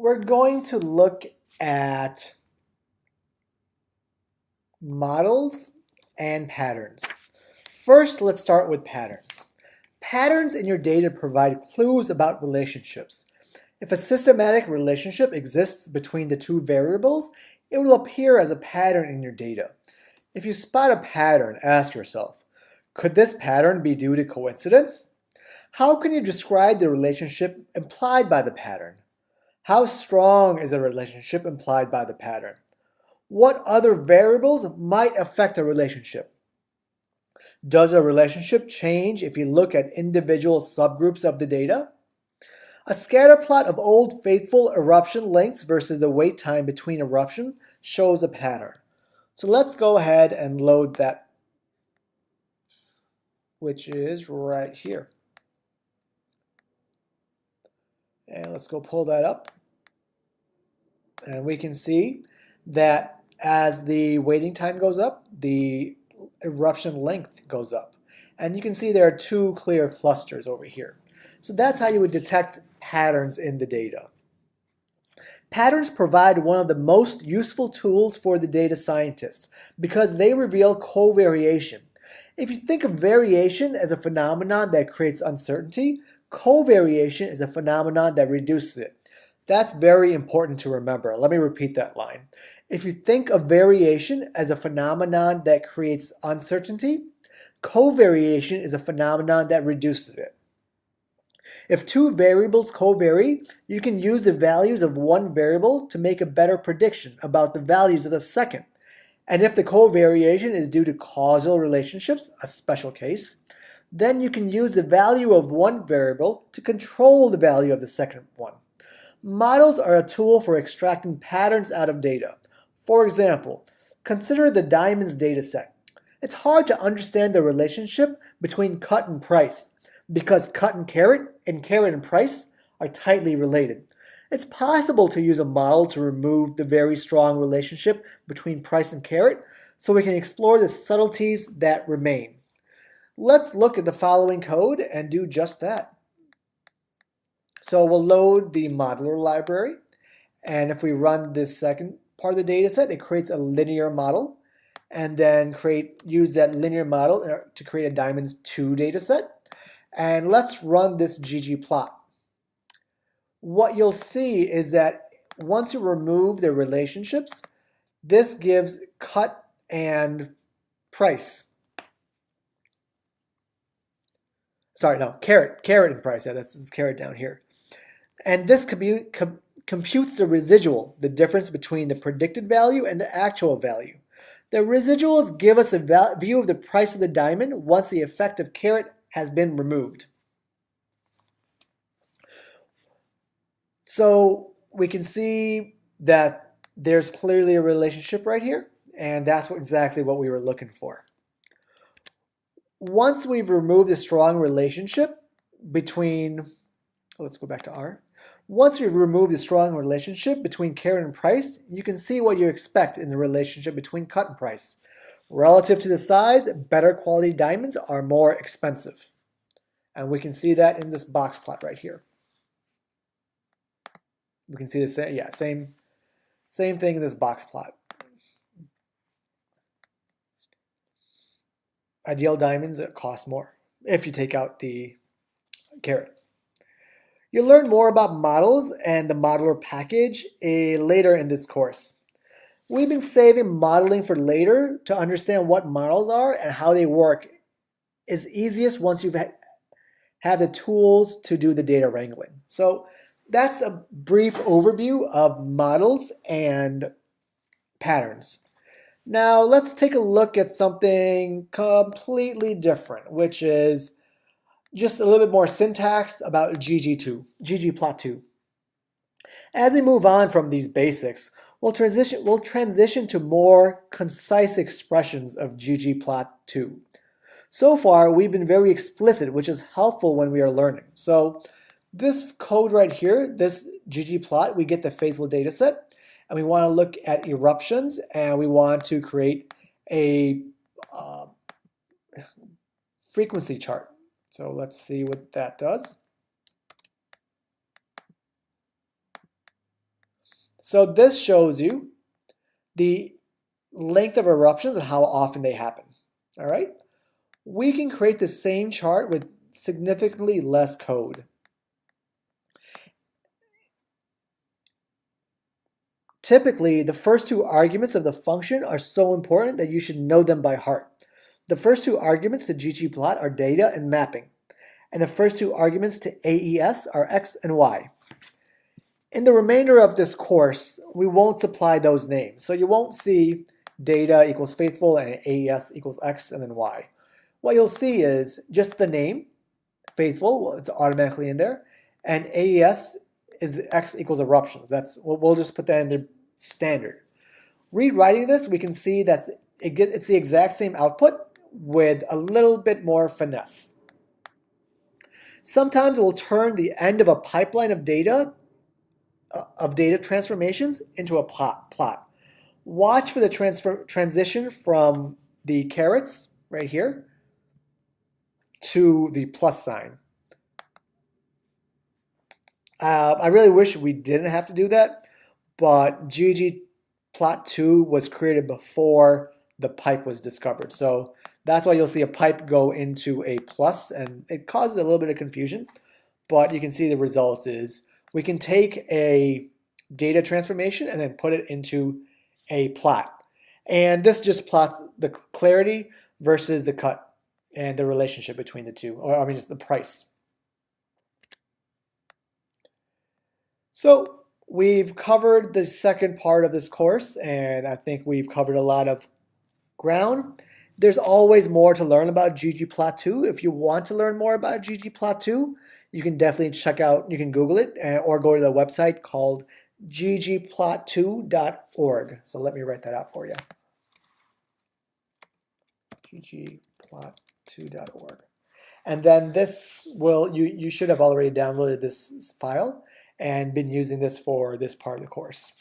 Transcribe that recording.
We're going to look at models and patterns. First, let's start with patterns. Patterns in your data provide clues about relationships. If a systematic relationship exists between the two variables, it will appear as a pattern in your data. If you spot a pattern, ask yourself, could this pattern be due to coincidence? How can you describe the relationship implied by the pattern? How strong is a relationship implied by the pattern? What other variables might affect a relationship? Does a relationship change if you look at individual subgroups of the data? A scatter plot of Old Faithful eruption lengths versus the wait time between eruption shows a pattern. So let's go ahead and load that, which is right here. And let's go pull that up. And we can see that as the waiting time goes up, the eruption length goes up. And you can see there are two clear clusters over here. So that's how you would detect patterns in the data. Patterns provide one of the most useful tools for the data scientist because they reveal covariation. If you think of variation as a phenomenon that creates uncertainty, covariation is a phenomenon that reduces it. That's very important to remember. Let me repeat that line. If you think of variation as a phenomenon that creates uncertainty, covariation is a phenomenon that reduces it. If two variables covary, you can use the values of one variable to make a better prediction about the values of the second. And if the covariation is due to causal relationships, a special case, then you can use the value of one variable to control the value of the second one. Models are a tool for extracting patterns out of data. For example, consider the diamonds dataset. It's hard to understand the relationship between cut and price because cut and carrot and price are tightly related. It's possible to use a model to remove the very strong relationship between price and carrot so we can explore the subtleties that remain. Let's look at the following code and do just that. So we'll load the modeler library, and if we run this second part of the data set, it creates a linear model, and then use that linear model to create a diamonds 2 data set. And let's run this ggplot. What you'll see is that once you remove the relationships, this gives cut and price. Sorry, no, carrot and price. Yeah, this is carrot down here. And this computes the residual, the difference between the predicted value and the actual value. The residuals give us a view of the price of the diamond once the effect of carrot has been removed. So we can see that there's clearly a relationship right here, and that's exactly what we were looking for. Once we've removed the strong relationship between, let's go back to R. Once we've removed the strong relationship between carrot and price, you can see what you expect in the relationship between cut and price. Relative to the size, better quality diamonds are more expensive. And we can see that in this box plot right here. We can see the same thing in this box plot. Ideal diamonds cost more if you take out the carrot. You'll learn more about models and the modeler package later in this course. We've been saving modeling for later to understand what models are and how they work is easiest once you've had the tools to do the data wrangling. So that's a brief overview of models and patterns. Now let's take a look at something completely different, which is just a little bit more syntax about ggplot2. As we move on from these basics, we'll transition to more concise expressions of ggplot2. So far, we've been very explicit, which is helpful when we are learning. So this code right here, this ggplot, we get the faithful data set, and we want to look at eruptions, and we want to create a frequency chart. So let's see what that does. So this shows you the length of eruptions and how often they happen. All right? We can create the same chart with significantly less code. Typically, the first two arguments of the function are so important that you should know them by heart. The first two arguments to ggplot are data and mapping, and the first two arguments to AES are x and y. In the remainder of this course, we won't supply those names, so you won't see data equals faithful and AES equals x and then y. What you'll see is just the name, faithful, well, it's automatically in there, and AES is x equals eruptions. That's, we'll just put that in the standard. Rewriting this, we can see that it's the exact same output with a little bit more finesse. Sometimes we'll turn the end of a pipeline of data transformations into a plot. Watch for the transition from the carets right here to the plus sign. I really wish we didn't have to do that, but ggplot2 was created before the pipe was discovered. So that's why you'll see a pipe go into a plus, and it causes a little bit of confusion, but you can see the results is we can take a data transformation and then put it into a plot. And this just plots the clarity versus the cut and the relationship between the two, or I mean, just the price. So we've covered the second part of this course, and I think we've covered a lot of ground. There's always more to learn about ggplot2. If you want to learn more about ggplot2, you can definitely check out, you can Google it or go to the website called ggplot2.org. So let me write that out for you. ggplot2.org. And then this will, you should have already downloaded this file and been using this for this part of the course.